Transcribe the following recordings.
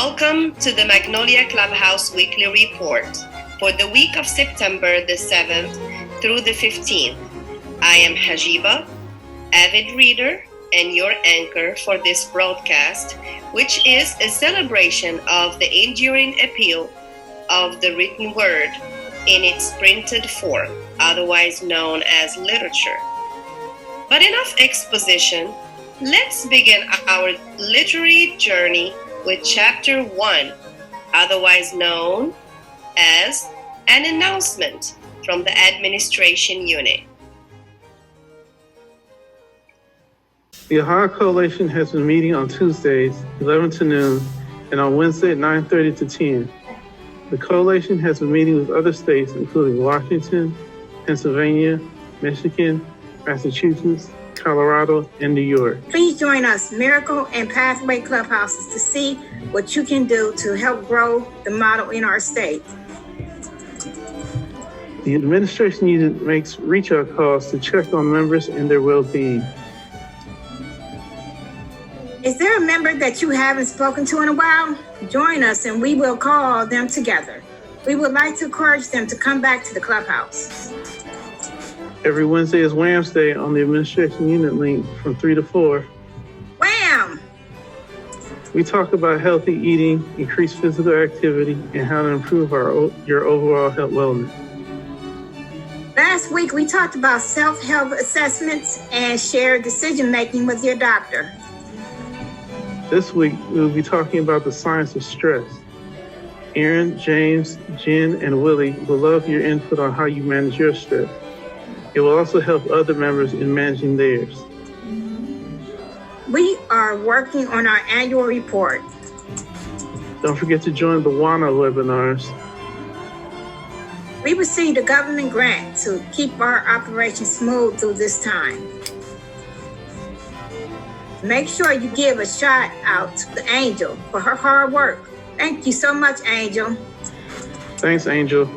Welcome to the Magnolia Clubhouse Weekly Report for the week of September the 7th through the 15th. I am Hajiba, avid reader and your anchor for this broadcast, which is a celebration of the enduring appeal of the written word in its printed form, otherwise known as literature. But enough exposition, let's begin our literary journey with Chapter 1, otherwise known as an announcement from the administration unit. The Ohio Coalition has been meeting on Tuesdays, 11 to noon, and on Wednesday, 9:30 to 10. The Coalition has been meeting with other states, including Washington, Pennsylvania, Michigan, Massachusetts, Colorado, and New York. Please join us, Miracle and Pathway Clubhouses, to see what you can do to help grow the model in our state. The administration unit makes reach-out calls to check on members and their well-being. Is there a member that you haven't spoken to in a while? Join us and we will call them together. We would like to encourage them to come back to the clubhouse. Every Wednesday is Wham's Day on the administration unit link from 3 to 4. Wham! We talk about healthy eating, increased physical activity, and how to improve your overall health wellness. Last week, we talked about self-help assessments and shared decision-making with your doctor. This week, we will be talking about the science of stress. Aaron, James, Jen, and Willie will love your input on how you manage your stress. It will also help other members in managing theirs. We are working on our annual report. Don't forget to join the WANA webinars. We received a government grant to keep our operation smooth through this time. Make sure you give a shout out to the Angel for her hard work. Thank you so much, Angel. Thanks, Angel.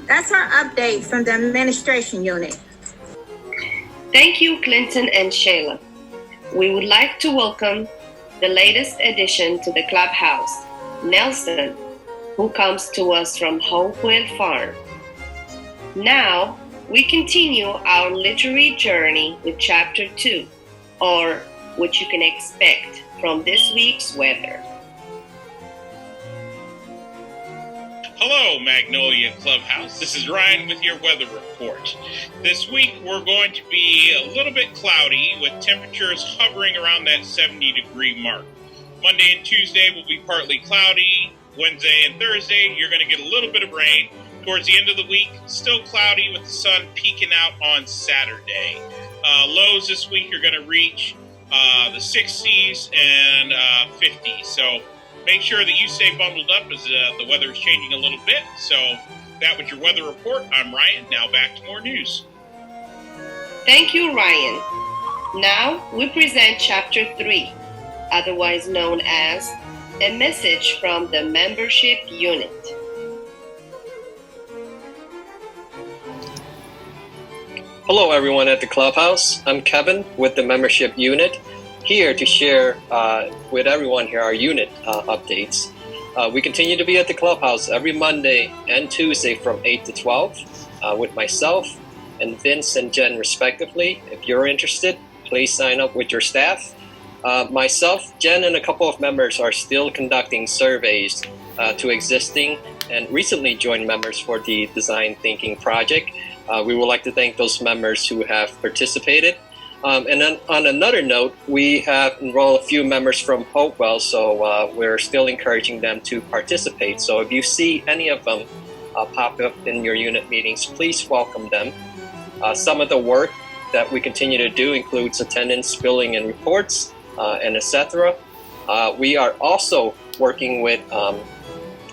That's our update from the administration unit. Thank you, Clinton and Shayla. We would like to welcome the latest addition to the clubhouse, Nelson, who comes to us from Hopewell Farm. Now, we continue our literary journey with Chapter 2, or what you can expect from this week's weather. Hello, Magnolia Clubhouse. This is Ryan with your weather report. This week, we're going to be a little bit cloudy with temperatures hovering around that 70-degree mark. Monday and Tuesday will be partly cloudy. Wednesday and Thursday, you're going to get a little bit of rain. Towards the end of the week, still cloudy with the sun peeking out on Saturday. Lows this week are going to reach the 60s and 50s. So make sure that you stay bundled up as the weather is changing a little bit. So that was your weather report. I'm Ryan. Now back to more news. Thank you, Ryan. Now we present Chapter 3, otherwise known as a message from the membership unit. Hello, everyone at the Clubhouse. I'm Kevin with the membership unit, here to share with everyone here our unit updates. We continue to be at the Clubhouse every Monday and Tuesday from 8 to 12 with myself and Vince and Jen respectively. If you're interested, please sign up with your staff. Myself, Jen, and a couple of members are still conducting surveys to existing and recently joined members for the Design Thinking Project. We would like to thank those members who have participated. And then on another note, we have enrolled a few members from Hopewell, so we're still encouraging them to participate. So if you see any of them pop up in your unit meetings, please welcome them. Some of the work that we continue to do includes attendance, billing, and reports, and etc. We are also working with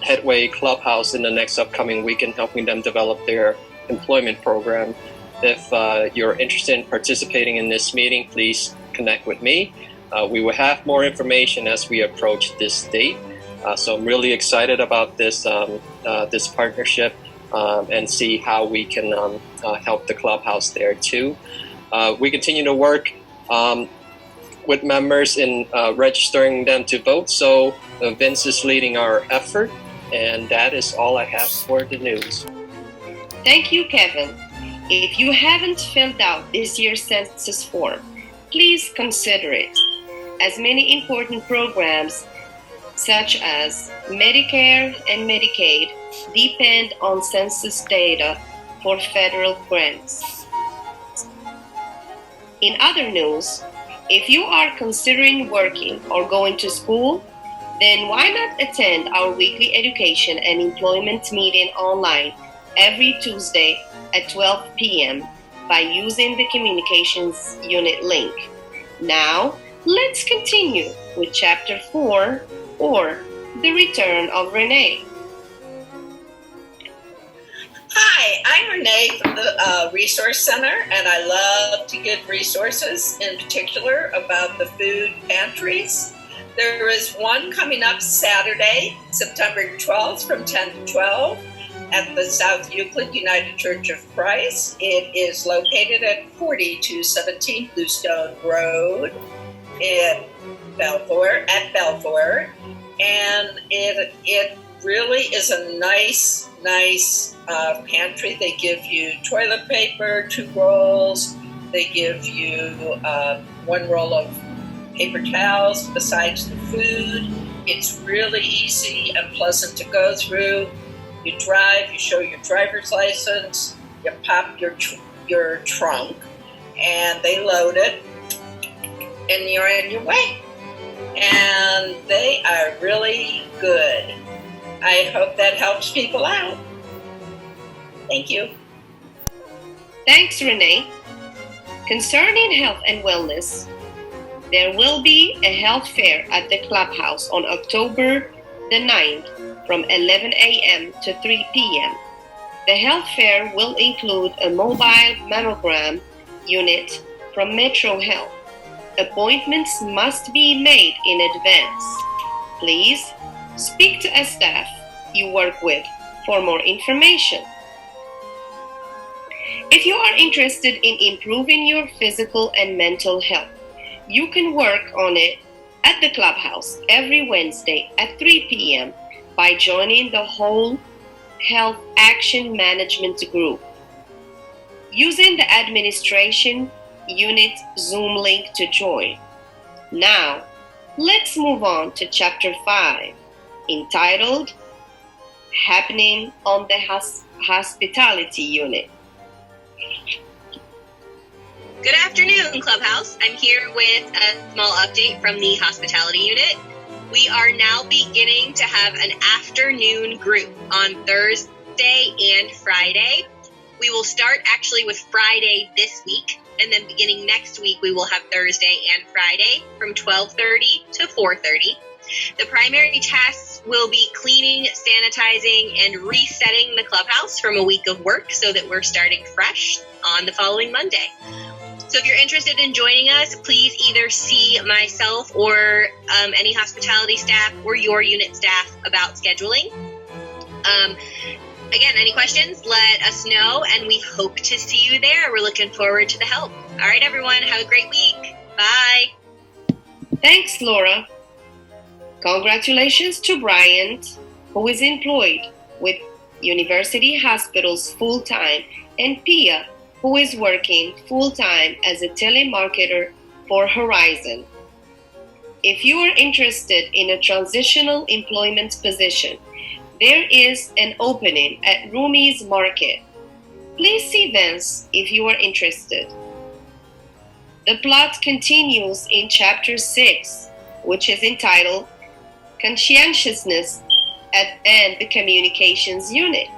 Headway Clubhouse in the next upcoming week and helping them develop their employment program. If you're interested in participating in this meeting, please connect with me. We will have more information as we approach this date. So I'm really excited about this this partnership and see how we can help the Clubhouse there too. We continue to work with members in registering them to vote. So Vince is leading our effort, and that is all I have for the news. Thank you, Kevin. If you haven't filled out this year's census form, please consider it, as many important programs such as Medicare and Medicaid depend on census data for federal grants. In other news, if you are considering working or going to school, then why not attend our weekly education and employment meeting online every Tuesday at 12 p.m. by using the communications unit link. Now, let's continue with Chapter 4, or the return of Renee. Hi, I'm Renee from the Resource Center, and I love to give resources, in particular about the food pantries. There is one coming up Saturday, September 12th from 10 to 12 at the South Euclid United Church of Christ. It is located at 4217 Bluestone Road in Belfour, and it really is a nice pantry. They give you toilet paper, 2 rolls. They give you 1 roll of paper towels besides the food. It's really easy and pleasant to go through. You drive, you show your driver's license, you pop your trunk, and they load it, and you're on your way. And they are really good. I hope that helps people out. Thank you. Thanks, Renee. Concerning health and wellness, there will be a health fair at the Clubhouse on October the 9th from 11 a.m. to 3 p.m. The health fair will include a mobile mammogram unit from Metro Health. Appointments must be made in advance. Please speak to a staff you work with for more information. If you are interested in improving your physical and mental health, you can work on it at the Clubhouse every Wednesday at 3 p.m. by joining the Whole Health Action Management Group. Using the administration unit Zoom link to join. Now, let's move on to Chapter 5, entitled Happening on the Hospitality Unit. Good afternoon, Clubhouse. I'm here with a small update from the hospitality unit. We are now beginning to have an afternoon group on Thursday and Friday. We will start actually with Friday this week, and then beginning next week, we will have Thursday and Friday from 12:30 to 4:30. The primary tasks will be cleaning, sanitizing, and resetting the clubhouse from a week of work so that we're starting fresh on the following Monday. So if you're interested in joining us, please either see myself or any hospitality staff or your unit staff about scheduling. Again, any questions, let us know, and we hope to see you there. We're looking forward to the help. All right, everyone, have a great week. Bye. Thanks, Laura. Congratulations to Bryant, who is employed with University Hospitals full-time, and Pia, who is working full-time as a telemarketer for Horizon. If you are interested in a transitional employment position, there is an opening at Rumi's Market. Please see Vince if you are interested. The plot continues in Chapter 6, which is entitled Conscientiousness and the Communications Unit.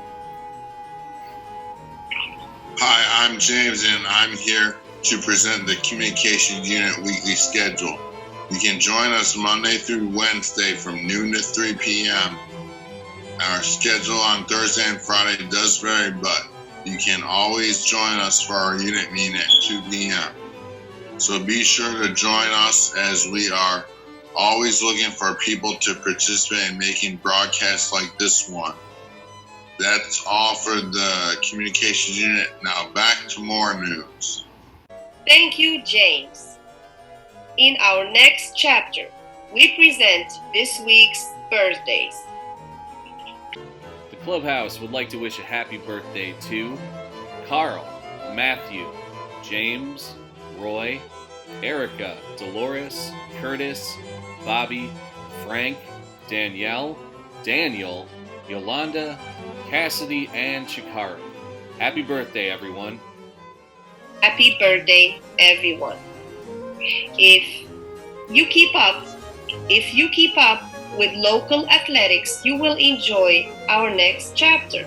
Hi, I'm James, and I'm here to present the Communication Unit weekly schedule. You can join us Monday through Wednesday from noon to 3 p.m. Our schedule on Thursday and Friday does vary, but you can always join us for our unit meeting at 2 p.m. So be sure to join us, as we are always looking for people to participate in making broadcasts like this one. That's all for the Communications Unit. Now back to more news. Thank you, James. In our next chapter, we present this week's birthdays. The Clubhouse would like to wish a happy birthday to Carl, Matthew, James, Roy, Erica, Dolores, Curtis, Bobby, Frank, Danielle, Daniel, Yolanda, Cassidy, and Chikari. Happy birthday, everyone. Happy birthday, everyone. If you keep up with local athletics, you will enjoy our next chapter.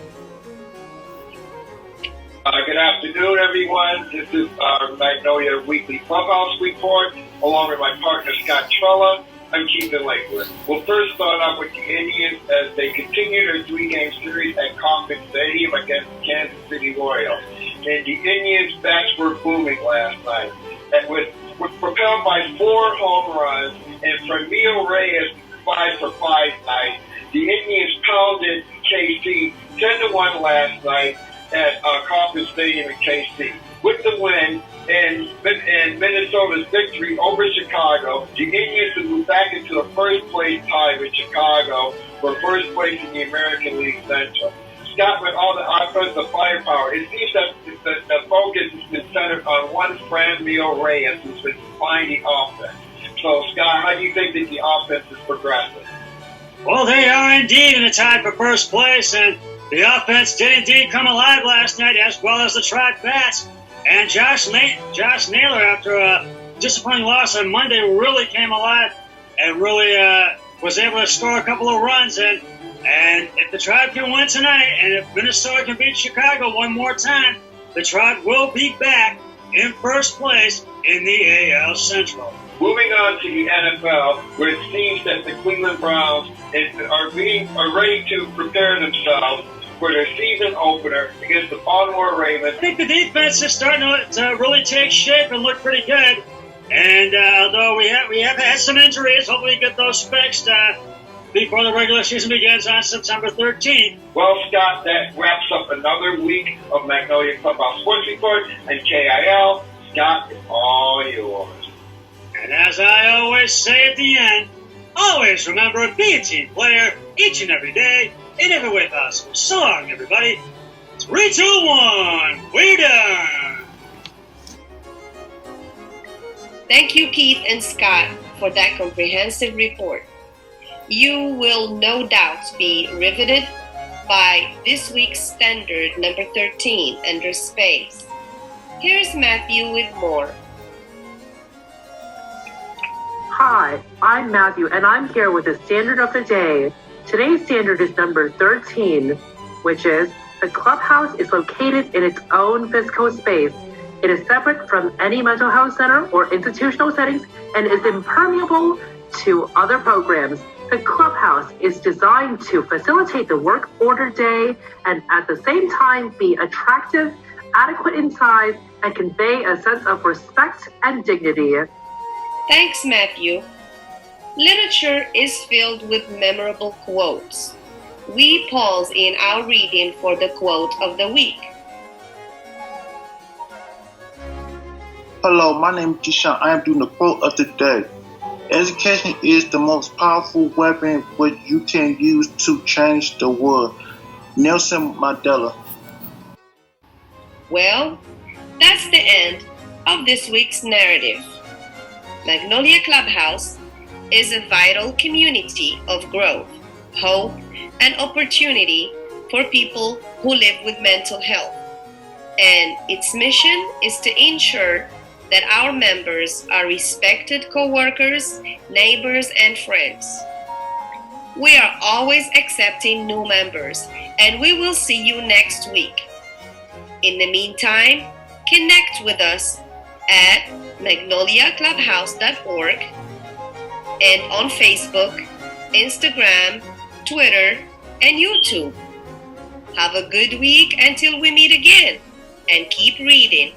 Good afternoon, everyone. This is our Magnolia Weekly Clubhouse report, along with my partner, Scott Trella. I'm Keith Lakewood. We'll first start off with the Indians as they continue their three-game series at Kauffman Stadium against the Kansas City Royals. And the Indians' bats were booming last night. And was propelled by 4 home runs and Franmil Reyes 5 for 5 night. The Indians pounded KC 10-1 last night at Kauffman Stadium in KC. With the win and Minnesota's victory over Chicago, the Indians have moved back into the first place tie with Chicago for first place in the American League Central. Scott, with all the offensive firepower, it seems that the focus has been centered on one Franmil Reyes who's been supplying the offense. So, Scott, how do you think that the offense is progressing? Well, they are indeed in a tie for first place, and the offense did indeed come alive last night, as well as the Tribe bats. And Josh Naylor, after a disappointing loss on Monday, really came alive and really was able to score a couple of runs. And if the Tribe can win tonight, and if Minnesota can beat Chicago one more time, the Tribe will be back in first place in the AL Central. Moving on to the NFL, where it seems that the Cleveland Browns are ready to prepare themselves for their season opener against the Baltimore Ravens. I think the defense is starting to really take shape and look pretty good. And although we have had some injuries, hopefully we get those fixed before the regular season begins on September 13th. Well, Scott, that wraps up another week of Magnolia Clubhouse Sports Report and KIL. Scott, it's all yours. And as I always say at the end, always remember to be a team player each and every day in every way possible. So long, everybody. 3, 2, 1, we're done. Thank you, Keith and Scott, for that comprehensive report. You will no doubt be riveted by this week's standard number 13 under space. Here's Matthew with more. Hi, I'm Matthew, and I'm here with the standard of the day. Today's standard is number 13, which is the clubhouse is located in its own physical space. It is separate from any mental health center or institutional settings and is impermeable to other programs. The clubhouse is designed to facilitate the work order day and at the same time be attractive, adequate in size, and convey a sense of respect and dignity. Thanks, Matthew. Literature is filled with memorable quotes. We pause in our reading for the quote of the week. Hello, my name is Deshaun. I am doing the quote of the day. Education is the most powerful weapon which you can use to change the world. Nelson Mandela. Well, that's the end of this week's narrative. Magnolia Clubhouse is a vital community of growth, hope, and opportunity for people who live with mental health. And its mission is to ensure that our members are respected co-workers, neighbors, and friends. We are always accepting new members, and we will see you next week. In the meantime, connect with us at magnoliaclubhouse.org and on Facebook, Instagram, Twitter, and YouTube. Have a good week until we meet again, and keep reading.